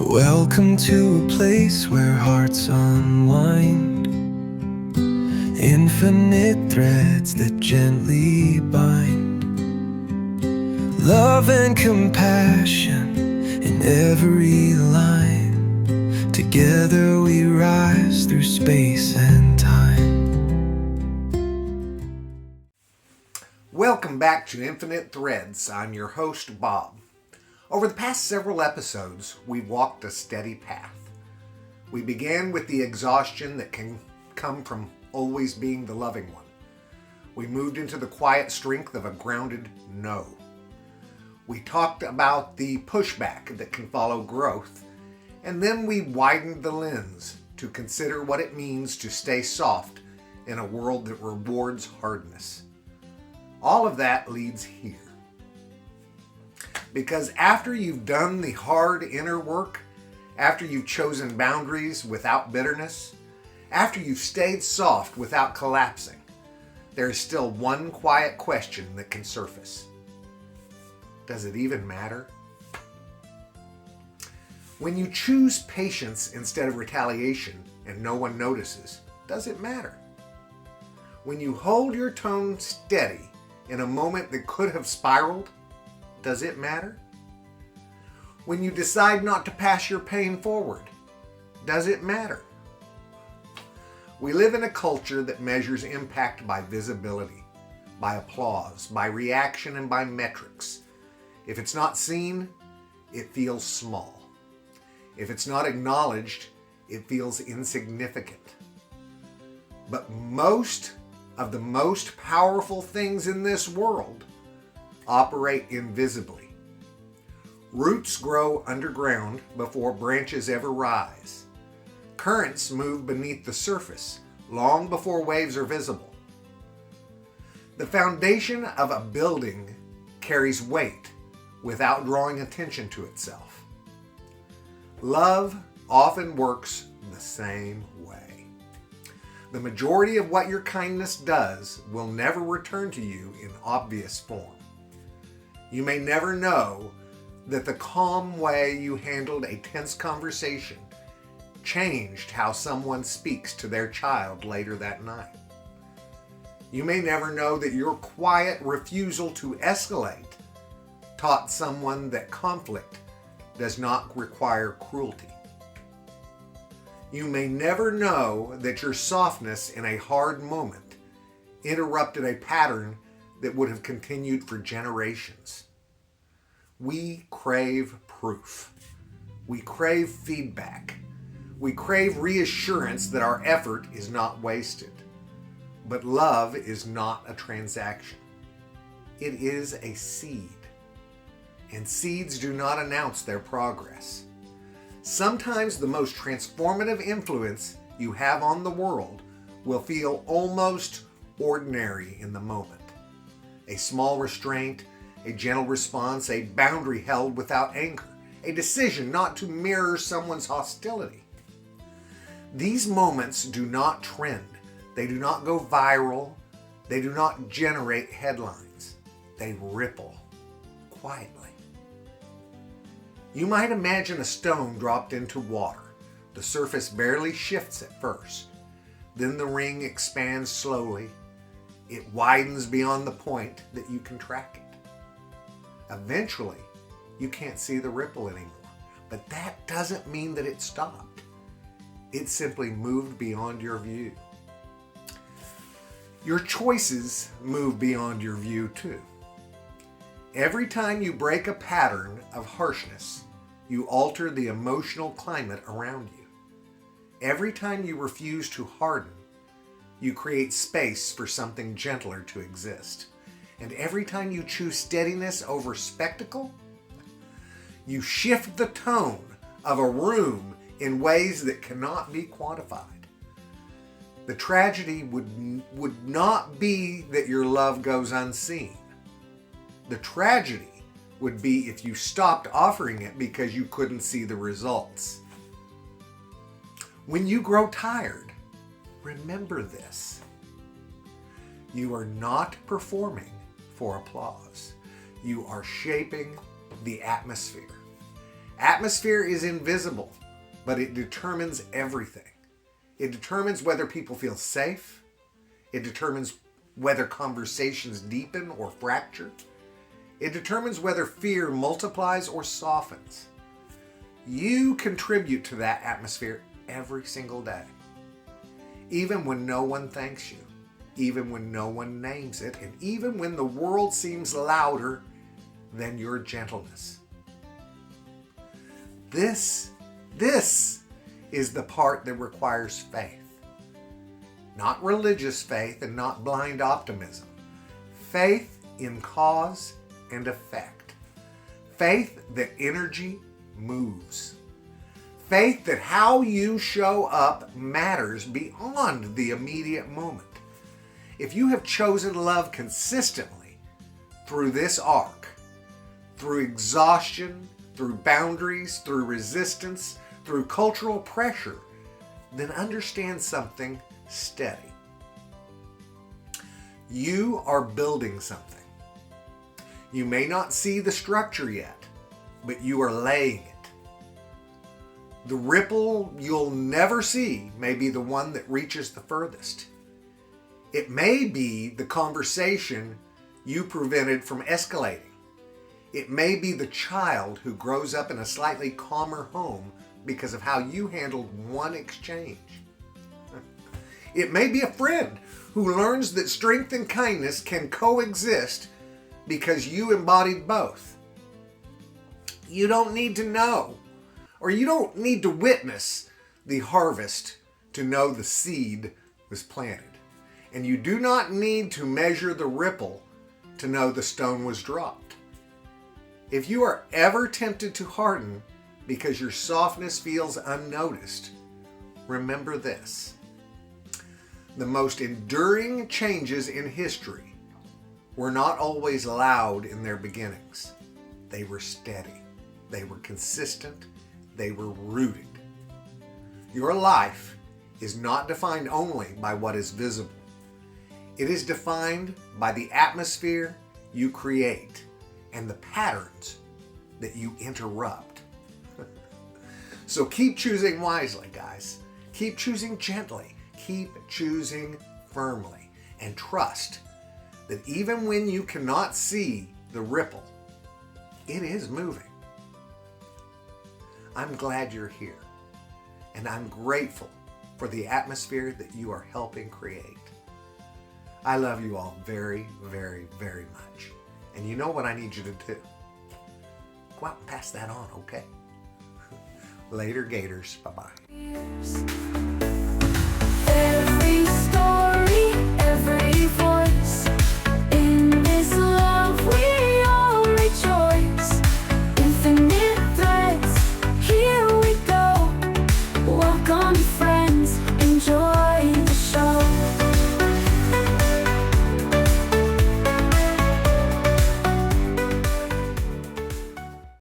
Welcome to a place where hearts unwind, infinite threads that gently bind, love and compassion in every line. Together we rise through space and time. Welcome back to Infinite Threads. I'm your host, Bob. Over the past several episodes, we've walked a steady path. We began with the exhaustion that can come from always being the loving one. We moved into the quiet strength of a grounded no. We talked about the pushback that can follow growth, and then we widened the lens to consider what it means to stay soft in a world that rewards hardness. All of that leads here. Because after you've done the hard inner work, after you've chosen boundaries without bitterness, after you've stayed soft without collapsing, there is still one quiet question that can surface. Does it even matter? When you choose patience instead of retaliation and no one notices, does it matter? When you hold your tone steady in a moment that could have spiraled, does it matter? When you decide not to pass your pain forward, does it matter? We live in a culture that measures impact by visibility, by applause, by reaction, and by metrics. If it's not seen, it feels small. If it's not acknowledged, it feels insignificant. But most of the most powerful things in this world operate invisibly. Roots grow underground before branches ever rise. Currents move beneath the surface long before waves are visible. The foundation of a building carries weight without drawing attention to itself. Love often works the same way. The majority of what your kindness does will never return to you in obvious form. You may never know that the calm way you handled a tense conversation changed how someone speaks to their child later that night. You may never know that your quiet refusal to escalate taught someone that conflict does not require cruelty. You may never know that your softness in a hard moment interrupted a pattern that would have continued for generations. We crave proof. We crave feedback. We crave reassurance that our effort is not wasted. But love is not a transaction. It is a seed. And seeds do not announce their progress. Sometimes the most transformative influence you have on the world will feel almost ordinary in the moment. A small restraint, a gentle response, a boundary held without anger, a decision not to mirror someone's hostility. These moments do not trend. They do not go viral. They do not generate headlines. They ripple quietly. You might imagine a stone dropped into water. The surface barely shifts at first. Then the ring expands slowly. It widens beyond the point that you can track it. Eventually, you can't see the ripple anymore. But that doesn't mean that it stopped. It simply moved beyond your view. Your choices move beyond your view too. Every time you break a pattern of harshness, you alter the emotional climate around you. Every time you refuse to harden, you create space for something gentler to exist. And every time you choose steadiness over spectacle, you shift the tone of a room in ways that cannot be quantified. The tragedy would not be that your love goes unseen. The tragedy would be if you stopped offering it because you couldn't see the results. When you grow tired, remember this. You are not performing for applause. You are shaping the atmosphere. Atmosphere is invisible, but it determines everything. It determines whether people feel safe. It determines whether conversations deepen or fracture. It determines whether fear multiplies or softens. You contribute to that atmosphere every single day. Even when no one thanks you, even when no one names it, and even when the world seems louder than your gentleness. This is the part that requires faith. Not religious faith and not blind optimism. Faith in cause and effect. Faith that energy moves. Faith that how you show up matters beyond the immediate moment. If you have chosen love consistently through this arc, through exhaustion, through boundaries, through resistance, through cultural pressure, then understand something steady. You are building something. You may not see the structure yet, but you are laying it. The ripple you'll never see may be the one that reaches the furthest. It may be the conversation you prevented from escalating. It may be the child who grows up in a slightly calmer home because of how you handled one exchange. It may be a friend who learns that strength and kindness can coexist because you embodied both. You don't need to know, or you don't need to witness the harvest to know the seed was planted. And you do not need to measure the ripple to know the stone was dropped. If you are ever tempted to harden because your softness feels unnoticed, remember this. The most enduring changes in history were not always loud in their beginnings. They were steady. They were consistent. They were rooted. Your life is not defined only by what is visible. It is defined by the atmosphere you create and the patterns that you interrupt. So keep choosing wisely, guys. Keep choosing gently. Keep choosing firmly. And trust that even when you cannot see the ripple, it is moving. I'm glad you're here. And I'm grateful for the atmosphere that you are helping create. I love you all very, very, very much. And you know what I need you to do? Go out and pass that on, okay? Later, Gators. Bye-bye.